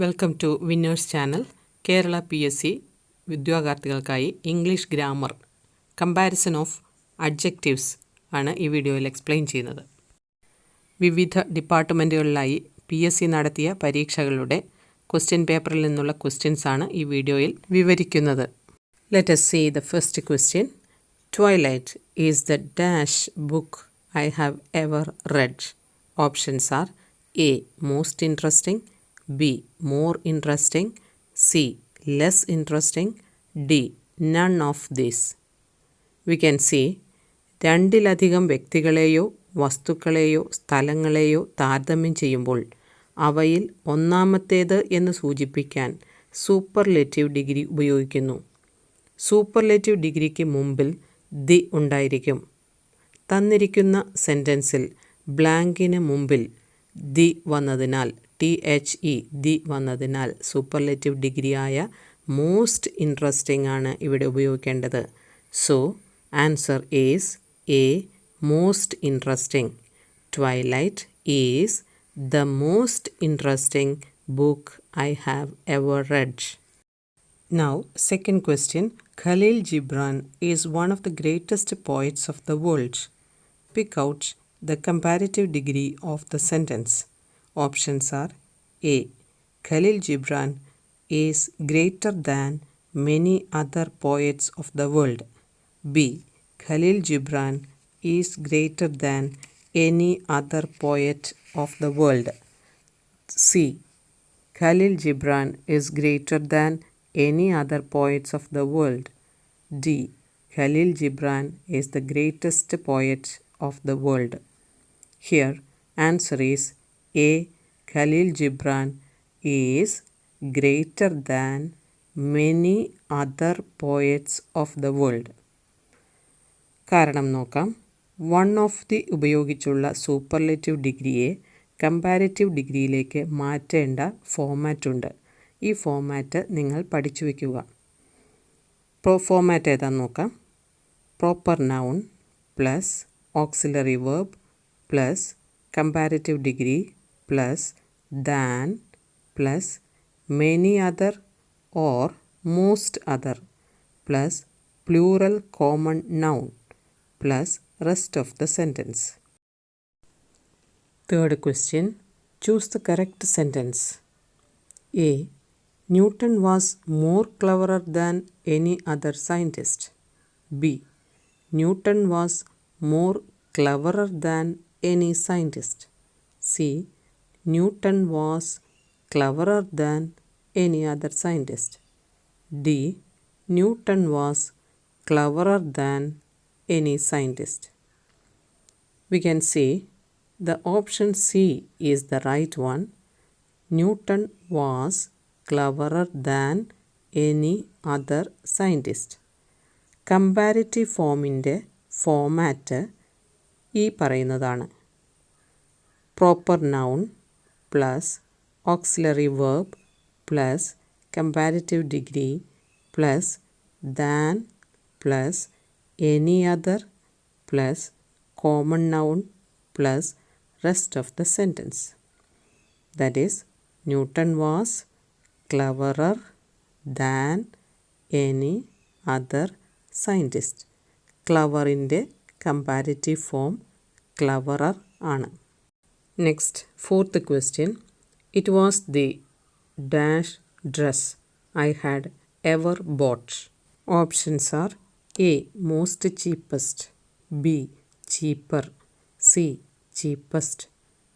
Welcome to winners channel. Kerala PSC ഉദ്യോഗാർത്ഥികൾക്കായി English grammar comparison of adjectives ആണ് ഈ വീഡിയോയിൽ എക്സ്പ്ലെയിൻ ചെയ്യുന്നത്. വിവിധ ഡിപ്പാർട്ട്മെൻറ്റുകളിലായി PSC നടത്തിയ പരീക്ഷകളുടെ ക്വസ്റ്റ്യൻ പേപ്പറിൽ നിന്നുള്ള ക്വസ്റ്റ്യൻസ് ആണ് ഈ വീഡിയോയിൽ വിവരിക്കുന്നത്. Let us see the first question. Twilight is the dash book I have ever read. Options are A. Most interesting, B. More interesting, C. Less interesting, D. None of these. We can see രണ്ടിലധികം വ്യക്തികളെയോ വസ്തുക്കളെയോ സ്ഥലങ്ങളെയോ താരതമ്യം ചെയ്യുമ്പോൾ അവയിൽ ഒന്നാമത്തേത് എന്ന് സൂചിപ്പിക്കാൻ superlative degree ഉപയോഗിക്കുന്നു. Superlative ഡിഗ്രിക്ക് മുമ്പിൽ the ഉണ്ടായിരിക്കും. തന്നിരിക്കുന്ന സെൻറ്റൻസിൽ ബ്ലാങ്കിന് മുമ്പിൽ ദി വന്നതിനാൽ ദി വന്നതിനാൽ സൂപ്പർലേറ്റീവ് ഡിഗ്രിയായ മോസ്റ്റ് ഇൻട്രസ്റ്റിംഗ് ആണ് ഇവിടെ ഉപയോഗിക്കേണ്ടത്. So answer is A, most interesting. Twilight is the most interesting book I have ever red. Now, second question. Khalil Gibran is one of the greatest poets of the world. Pick out the comparative degree of the sentence. Options are A. Khalil Gibran is greater than many other poets of the world. B. Khalil Gibran is greater than any other poet of the world. C. Khalil Gibran is greater than any other poets of the world. D. Khalil Gibran is the greatest poet of the world. Here, answer is A. Khalil Gibran is greater than many other poets of the world. കാരണം നോക്കാം. One of the ഉപയോഗിച്ചുള്ള superlative ഡിഗ്രിയെ comparative ഡിഗ്രിയിലേക്ക് മാറ്റേണ്ട format ഉണ്ട്. ഈ format നിങ്ങൾ പഠിച്ചു വയ്ക്കുക. Format ഏതാണെന്ന് നോക്കാം. Proper noun plus auxiliary verb plus comparative degree plus than plus many other or most other plus plural common noun plus rest of the sentence. Third question. Choose the correct sentence. A. Newton was more cleverer than any other scientist. B. Newton was more cleverer than any scientist. C. Newton was cleverer than any other scientist. D. Newton was cleverer than any scientist. We can see the option C is the right one. Newton was cleverer than any other scientist. Comparative ഫോമിൻ്റെ format ഈ പറയുന്നതാണ്. Proper noun plus auxiliary verb plus comparative degree plus than plus any other plus common noun plus rest of the sentence. That is, Newton was cleverer than any other scientist. ക്ലവറിൻ്റെ comparative form cleverer ആണ്. Next fourth question. It was the dash dress I had ever bought. Options are A. Most cheapest, B. Cheaper, C. Cheapest,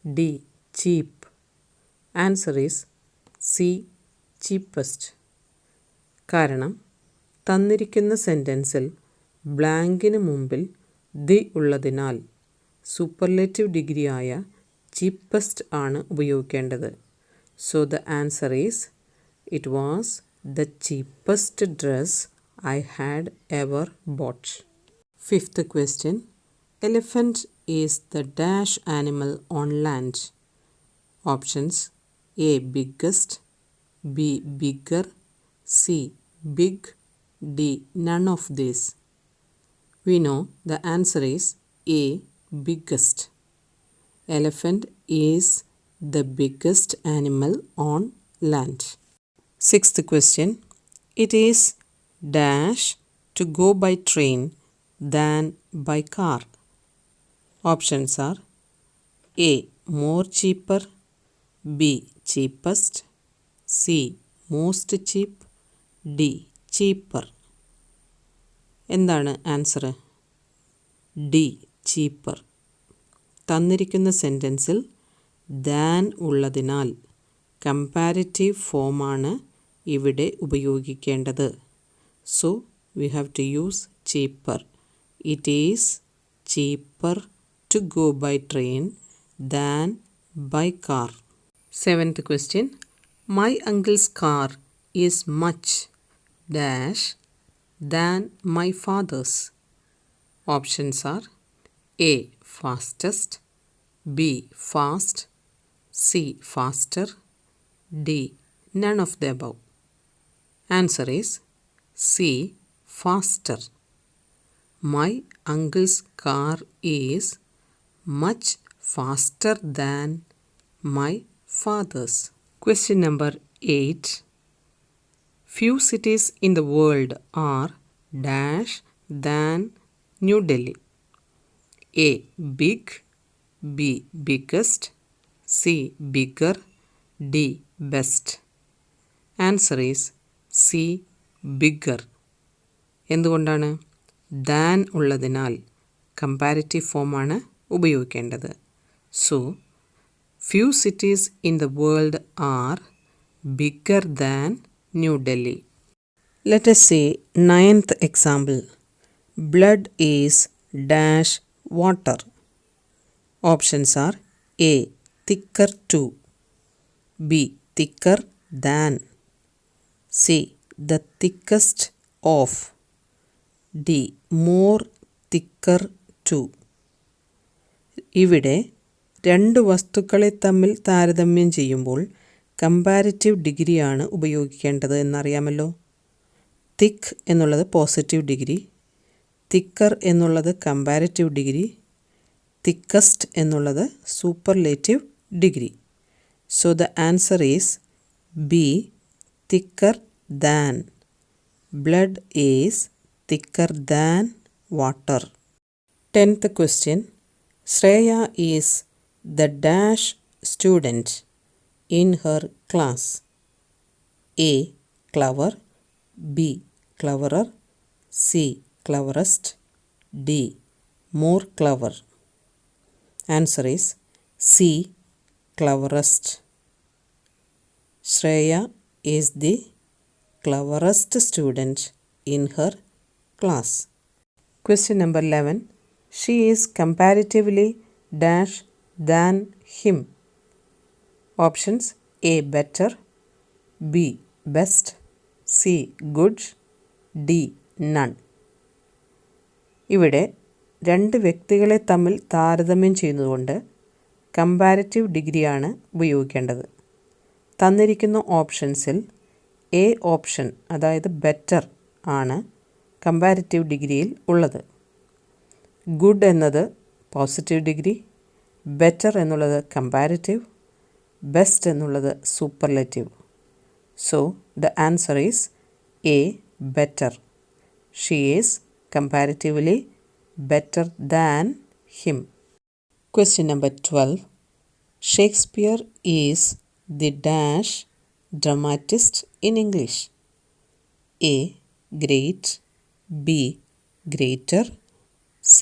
D. Cheap. Answer is C, cheapest. കാരണം തന്നിരിക്കുന്ന സെൻറ്റൻസിൽ ബ്ലാങ്കിന് മുമ്പിൽ the ഉള്ളതിനാൽ superlative ഡിഗ്രിയായ cheapest ആണ് ഉപയോഗിക്കേണ്ടത്. So the answer is it was the cheapest dress I had ever boat. Fifth question. Elephant is the dash animal on land. Options A. Biggest, B. Bigger, C. Big, D. None of these. We know the answer is A. Biggest. Elephant is the biggest animal on land. Sixth question. It is dash to go by train than by car. Options are A. More cheaper, B. cheapest, C. most cheap, D. cheaper. എന്താണ് answer? D, cheaper. തന്നിരിക്കുന്ന സെൻറ്റൻസിൽ than ഉള്ളതിനാൽ comparative ഫോമാണ് ഇവിടെ ഉപയോഗിക്കേണ്ടത്. So we have to use cheaper. It is cheaper to go by train than by car. Seventh question. My uncle's car is much dash than my father's. Options are A. fastest, B. fast, C. faster, D. none of the above. Answer is C. faster. My uncle's car is much faster than my father's. Question number 8. Few cities in the world are dash than New Delhi. A. big, B. biggest, C. bigger, D. best. Answer is C. bigger. എന്തുകൊണ്ടാണ്? Than ഉള്ളതിനാൽ comparative ഫോമാണ് ഉപയോഗിക്കേണ്ടത്. So few cities in the world are bigger than New Delhi. Let us see ninth example. Blood is dash water. Options are A. thicker to, B. thicker than, C. the thickest of, D. more thicker to. ഇവിടെ രണ്ട് വസ്തുക്കളെ തമ്മിൽ താരതമ്യം ചെയ്യുമ്പോൾ comparative ഡിഗ്രിയാണ് ഉപയോഗിക്കേണ്ടത് എന്നറിയാമല്ലോ. തിക്ക് എന്നുള്ളത് positive degree, thicker എന്നുള്ളത് കമ്പാരിറ്റീവ് ഡിഗ്രി, തിക്കസ്റ്റ് എന്നുള്ളത് superlative degree. So the answer is B, thicker than. Blood is thicker than water. 10th question. Shreya is the dash student in her class. A. clever, B. cleverer, C. cleverest, D. more clever. Answer is C. cleverest. Shreya is the cleverest student in her class. Question number 11. She is comparatively dash than him. Options A. better, B. best, C. good, D. none. ഇവിടെ രണ്ട് വ്യക്തികളെ തമ്മിൽ താരതമ്യം ചെയ്യുന്നതുകൊണ്ട് comparative ഡിഗ്രിയാണ് ഉപയോഗിക്കേണ്ടത്. തന്നിരിക്കുന്ന ഓപ്ഷൻസിൽ A option, അതായത് ബെറ്റർ ആണ് കമ്പാരിറ്റീവ് ഡിഗ്രിയിൽ ഉള്ളത്. ഗുഡ് എന്നത് പോസിറ്റീവ് ഡിഗ്രി, ബെറ്റർ എന്നുള്ളത് കമ്പാരിറ്റീവ്, ബെസ്റ്റ് എന്നുള്ളത് superlative. So the answer is A, better. She is comparatively better than him. Question number 12. Shakespeare is the dash dramatist in English. A. great, B. greater, C.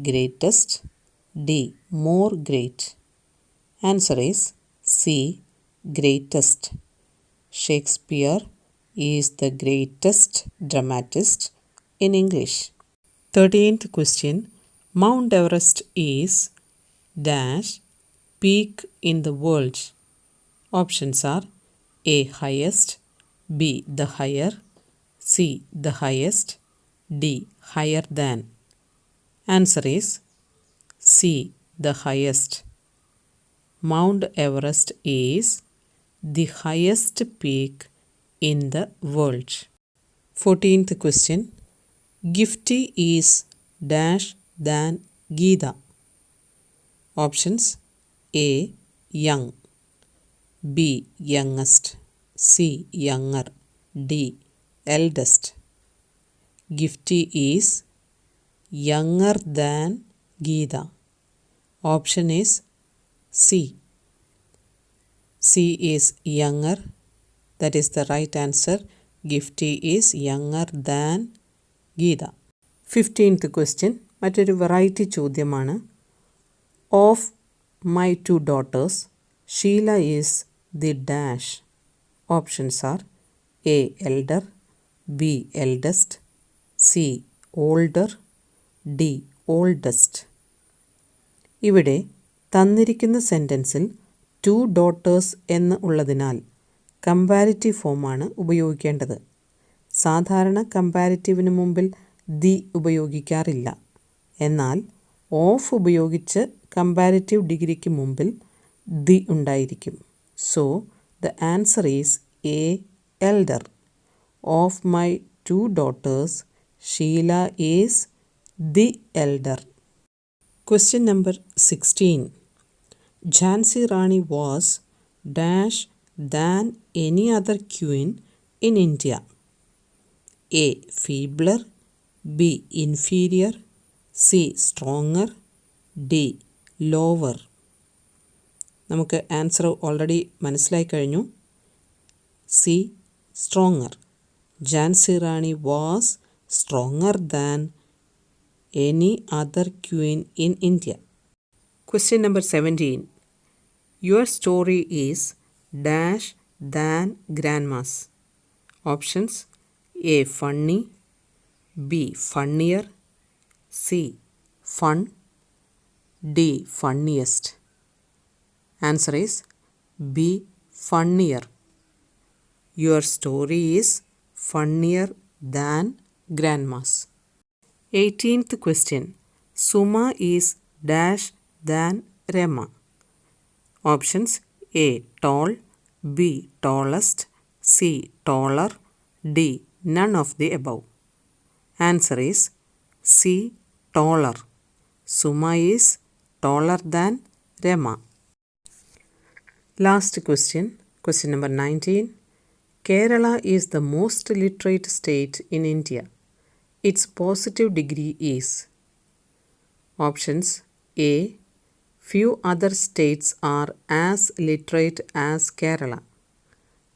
greatest, D. more great. Answer is C. greatest. Shakespeare is the greatest dramatist in English. 13th question. Mount Everest is dash peak in the world. Options are A. highest, B. the higher, C. the highest, D. higher than. Answer is C. the highest. Mount Everest is the highest peak in the world. 14th question. Gifty is dash than Geeta. Options A. young, B. youngest, C. Younger. D. Eldest. Gifty is younger than Geeta. Option is C. C is younger. That is the right answer. Gifty is younger than Geeta. 15th question. മറ്റൊരു variety ചോദ്യമാണ്. Of my two daughters, Sheila is the dash. Options are A. Elder, B. Eldest, C. Older, D. Oldest. ഇവിടെ തന്നിരിക്കുന്ന സെൻറ്റൻസിൽ to daughters എന്ന് ഉള്ളതിനാൽ comparative ഫോമാണ് ഉപയോഗിക്കേണ്ടത്. സാധാരണ കമ്പാരിറ്റീവിന് മുമ്പിൽ ദി ഉപയോഗിക്കാറില്ല. എന്നാൽ ഓഫ് ഉപയോഗിച്ച് കമ്പാരിറ്റീവ് ഡിഗ്രിക്ക് മുമ്പിൽ ദി ഉണ്ടായിരിക്കും. So the answer is A. Elder. Of my two daughters Sheela is the elder. Question number 16. Jhansi Rani was dash than any other queen in India. A. Feebler, B. Inferior, C. Stronger, D. Lower. നമുക്ക് answer already മനസ്സിലായി കഴിഞ്ഞു. C. Stronger. Jhansi Rani was stronger than any other queen in India. Question number 17. Your story is dash than grandma's. Options A. Funny, B. Funnier, C. Fun, D. Funniest. Answer is B. Funnier. Your story is funnier than grandma's. 18th question. Suma is dash than Rema. Options A. Tall, B. Tallest, C. Taller, D. None of the above. Answer is C. Taller. Suma is taller than Rema. Last question. Question number 19. Kerala is the most literate state in India. Its positive degree is. Options A. Few other states are as literate as Kerala.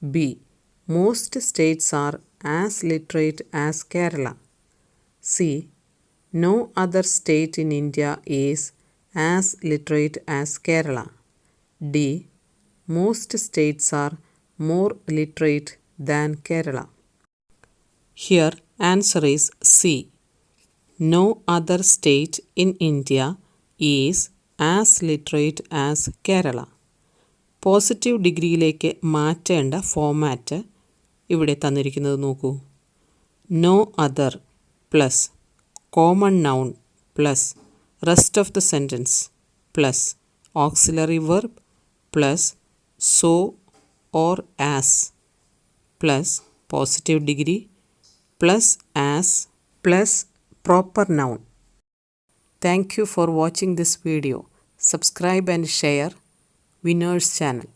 B. Most states are as literate as Kerala. C. No other state in India is as literate as Kerala. D. Most states are more literate than Kerala. Here answer is C. No other state in India is as literate as Kerala. Positive ഡിഗ്രിയിലേക്ക് മാറ്റേണ്ട format ഇവിടെ തന്നിരിക്കുന്നത് നോക്കൂ. No other plus common noun plus rest of the sentence plus auxiliary verb plus so or as plus positive degree plus as plus proper noun. Thank you for watching this video. Subscribe and share Winners channel.